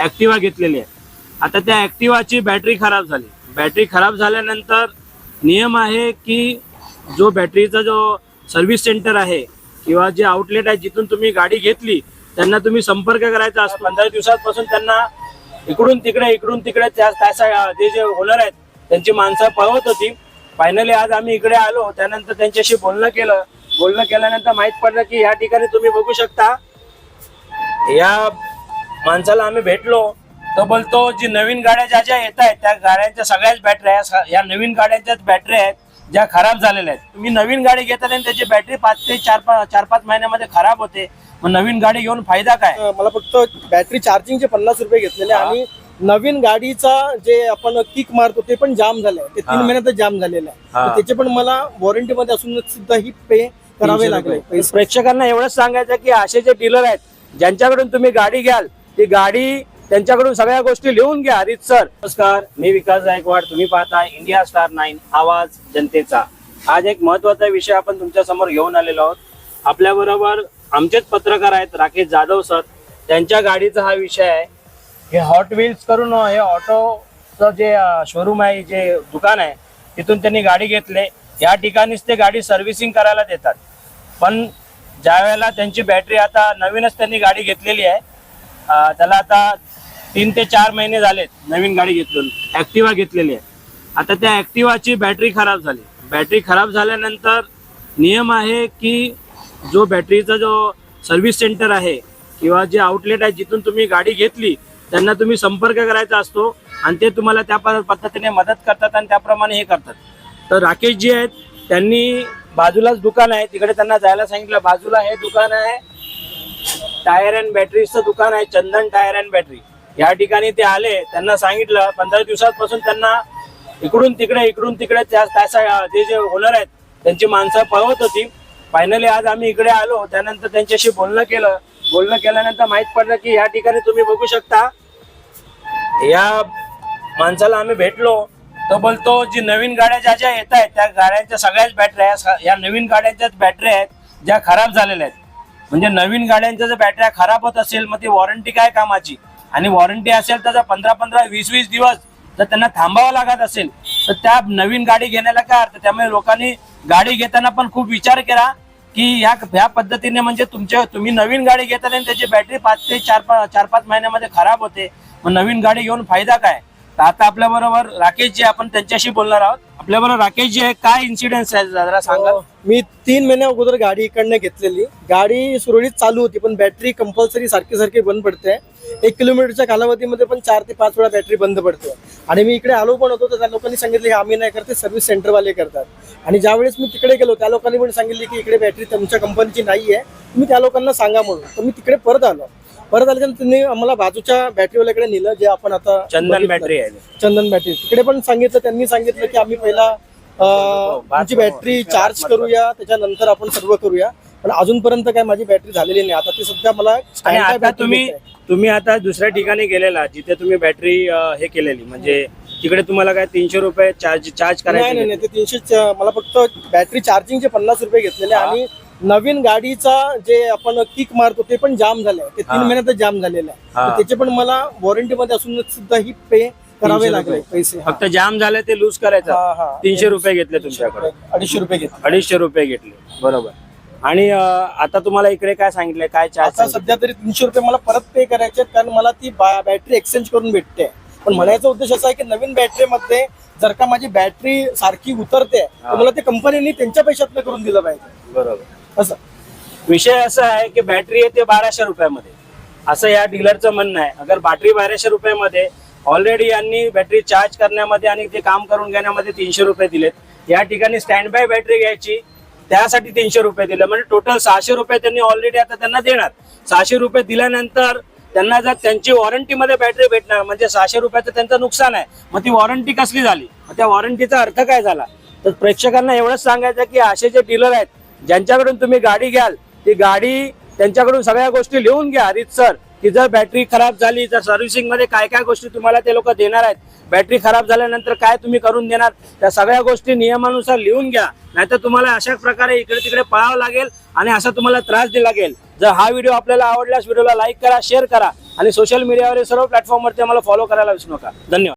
Activa घेतलेली आहे. आता त्या ॲक्टिवाची बॅटरी खराब झाली. बॅटरी खराब झाल्यानंतर नियम आहे की जो बॅटरीचा जो सर्व्हिस सेंटर आहे किंवा जे आउटलेट आहे जिथून तुम्ही गाडी घेतली त्यांना तुम्ही संपर्क करायचा असतो. 15 दिवसांपासून त्यांना इकडून तिकडे त्याचा जे ओनर आहेत त्यांची माणसं पळवत होती. फायनली आज आम्ही इकडे आलो. त्यानंतर त्यांच्याशी बोलणं केल्यानंतर माहीत पडलं की या ठिकाणी तुम्ही बघू शकता या माणसाला आम्ही भेटलो. तो बोलतो जी नवीन गाड्या ज्या येत आहेत त्या गाड्यांच्या सगळ्याच बॅटऱ्या या नवीन गाड्यांच्याच बॅटऱ्या आहेत ज्या खराब झालेल्या आहेत. तुम्ही नवीन गाडी घेता आणि त्याची बॅटरी 5 ते 4-5 महिन्यामध्ये खराब होते. मग नवीन गाडी घेऊन फायदा काय? मला फक्त बॅटरी चार्जिंगचे 50 रुपये घेतलेले आणि नवीन गाडीचा जे आपण किक मारतो ते पण जाम झालंय. ते 3 महिन्यातच जाम झालेलं आहे. त्याचे पण मला वॉरंटी मध्ये असून सुद्धा ही पे करावे लागले. प्रेक्षकांना एवढंच सांगायचं की असे जे डीलर आहेत ज्यांच्याकडून तुम्ही गाडी घ्याल ती गाडी त्यांच्याकडून सगळ्या गोष्टी लिहून घ्या रीतसर. नमस्कार, मी विकास गायकवाड. तुम्ही पाहताय इंडिया स्टार 9 आवाज जनतेचा. आज एक महत्वाचा विषय आपण तुमच्या समोर घेऊन आलेलो आहोत. आपल्या बरोबर आमचेच पत्रकार आहेत राकेश जाधव सर. त्यांच्या गाडीचा हा विषय आहे. हे हॉट व्हील्स करून हे ऑटोचं जे शोरूम आहे जे दुकान आहे तिथून त्यांनी गाडी घेतले. या ठिकाणीच ते गाडी सर्व्हिसिंग करायला देतात. पण ज्या वेळेला त्यांची बॅटरी आता नवीनच त्यांनी गाडी घेतलेली आहे त्याला आता 3 ते 4 महिने झालेत नवीन गाडी घेतली ॲक्टिवा घेतलेली आहे. आता त्या ॲक्टिवाची बॅटरी खराब झाली. बॅटरी खराब झाल्यानंतर नियम आहे की जो बॅटरीचा जो सर्व्हिस सेंटर आहे किंवा जे आउटलेट आहे जिथून तुम्ही गाडी घेतली त्यांना तुम्ही संपर्क करायचा असतो आणि ते तुम्हाला त्या पद्धतीने मदत करतात आणि त्याप्रमाणे हे करतात. तर राकेश जी आहेत त्यांनी बाजूलाच दुकान आहे तिकडे त्यांना जायला सांगितलं. बाजूला हे दुकान आहे टायर अँड बॅटरीचं दुकान आहे चंदन टायर अँड बॅटरी. या ठिकाणी ते आले. त्यांना सांगितलं 15 दिवसांपासून त्यांना इकडून तिकडे त्याचा जे ओनर आहेत त्यांची माणसं पळवत होती. फायनली आज आम्ही इकडे आलो. त्यानंतर त्यांच्याशी बोलणं केल्यानंतर माहीत पडलं की या ठिकाणी तुम्ही बघू शकता या माणसाला आम्ही भेटलो. तो बोलतो जी नवीन गाड्या ज्या येत आहेत त्या गाड्यांच्या सगळ्याच बॅटऱ्या या नवीन गाड्यांच्याच बॅटऱ्या आहेत ज्या खराब झालेल्या आहेत. म्हणजे नवीन गाड्यांच्या जर बॅटऱ्या खराब होत असेल मग ती वॉरंटी काय कामाची? आणि वॉरंटी असेल तर 15-20 दिवस जर त्यांना थांबावं लागत असेल तर त्या नवीन गाडी घेण्याला काय अर्थ? त्यामुळे लोकांनी गाडी घेताना पण खूप विचार केला की ह्या पद्धतीने म्हणजे तुम्ही नवीन गाडी घेता आणि त्याची बॅटरी 5 ते 4-5 महिन्यामध्ये खराब होते. मग नवीन गाडी घेऊन फायदा काय? तर आता आपल्या बरोबर राकेश जी आपण त्यांच्याशी बोलणार आहोत. आपल्या बरोबर राकेश जी आहे. काय इन्सिडेंट आहे जरा सांगा. मी 3 महिन्या अगोदर गाडी इकडनं घेतलेली. गाडी सुरळीत चालू होती पण बॅटरी कंपल्सरी सारखी बंद पडते. 1 किलोमीटरच्या कालावधीमध्ये पण 4 ते 5 वेळा बॅटरी बंद पडते. आणि मी इकडे आलो पण होतो तर त्या लोकांनी सांगितले आम्ही नाही करते सर्व्हिस सेंटरवाले करतात. आणि ज्यावेळेस मी तिकडे गेलो त्या लोकांनी पण सांगितले की इकडे बॅटरी तुमच्या कंपनीची नाही आहे तुम्ही त्या लोकांना सांगा म्हणून. तर मी तिकडे परत आल्यानंतर त्यांनी आम्हाला बाजूच्या बॅटरीवाल्याकडे नेलं जे आपण आता चंदन बॅटरी आहे. चंदन बॅटरी तिकडे पण सांगितलं. त्यांनी सांगितलं की आम्ही पहिला आमची बॅटरी चार्ज करूया त्याच्यानंतर आपण सर्व करूया. पण अजूनपर्यंत काय माझी बॅटरी झालेली नाही. आता ती सध्या मला तुम्ही आता दुसऱ्या ठिकाणी गेलेला जिथे तुम्ही बॅटरी हे केलेली म्हणजे तिकडे तुम्हाला काय 300 रुपये चार्ज करायचे? नाही ते 300 मला फक्त बॅटरी चार्जिंगचे 50 रुपये घेतलेले आणि नवीन गाडीचा जे आपण किक मारतो ते पण जाम झालंय. ते 3 महिन्यातच जाम झालेलं आहे. त्याचे पण मला वॉरंटी मध्ये असून सुद्धा ही पे करावे लागले पैसे. फक्त जाम झाले ते लूज करायचं. 300 रुपये घेतले तुमच्याकडे? 250 रुपये घेतले. बरोबर. आणि आता तुम्हाला इकडे काय सांगितलंय? काय चार्ज? सध्या तरी 300 रुपये मला परत पे करायचे कारण मला ती बॅटरी एक्सचेंज करून भेटते. पण म्हणायचा उद्देश असा आहे की नवीन बॅटरीमध्ये जर का माझी बॅटरी सारखी उतरते तर मला ते कंपनीने त्यांच्या पैशातलं करून दिलं पाहिजे. बरोबर. असं विषय असा आहे की बॅटरी येते 1200 रुपयामध्ये असं या डीलरचं म्हणणं आहे. अगर बॅटरी 1200 रुपयामध्ये ऑलरेडी यांनी बॅटरी चार्ज करण्यामध्ये आणि ते काम करून घेण्यामध्ये 300 रुपये दिलेत. या ठिकाणी स्टँड बाय बॅटरी घ्यायची त्यासाठी 300 रुपये दिले म्हणजे टोटल 600 रुपये त्यांनी ऑलरेडी आता त्यांना देणार. 600 रुपये दिल्यानंतर त्यांना जर त्यांची वॉरंटीमध्ये बॅटरी भेटणार म्हणजे 600 रुपयाचं त्यांचं नुकसान आहे. मग ती वॉरंटी कसली झाली? मग त्या वॉरंटीचा अर्थ काय झाला? तर प्रेक्षकांना एवढंच सांगायचं की असे जे डीलर आहेत ज्यांच्याकडून तुम्ही गाडी घ्याल ती गाडी त्यांच्याकडून सगळ्या गोष्टी लिहून घ्या रीतसर. की जर बॅटरी खराब झाली तर सर्व्हिसिंग मध्ये काय काय गोष्टी तुम्हाला ते लोक देणार आहेत, बॅटरी खराब झाल्यानंतर काय तुम्ही करून देणार, त्या सगळ्या गोष्टी नियमानुसार लिहून घ्या. नाहीतर तुम्हाला अशा प्रकारे इकडे तिकडे पळावं लागेल आणि असा तुम्हाला त्रास दिला लागेल. जर हा व्हिडिओ आपल्याला आवडल्यास व्हिडिओला लाईक करा, शेअर करा आणि सोशल मीडियावर सर्व प्लॅटफॉर्मवरती आम्हाला फॉलो करायला विसरू नका. धन्यवाद.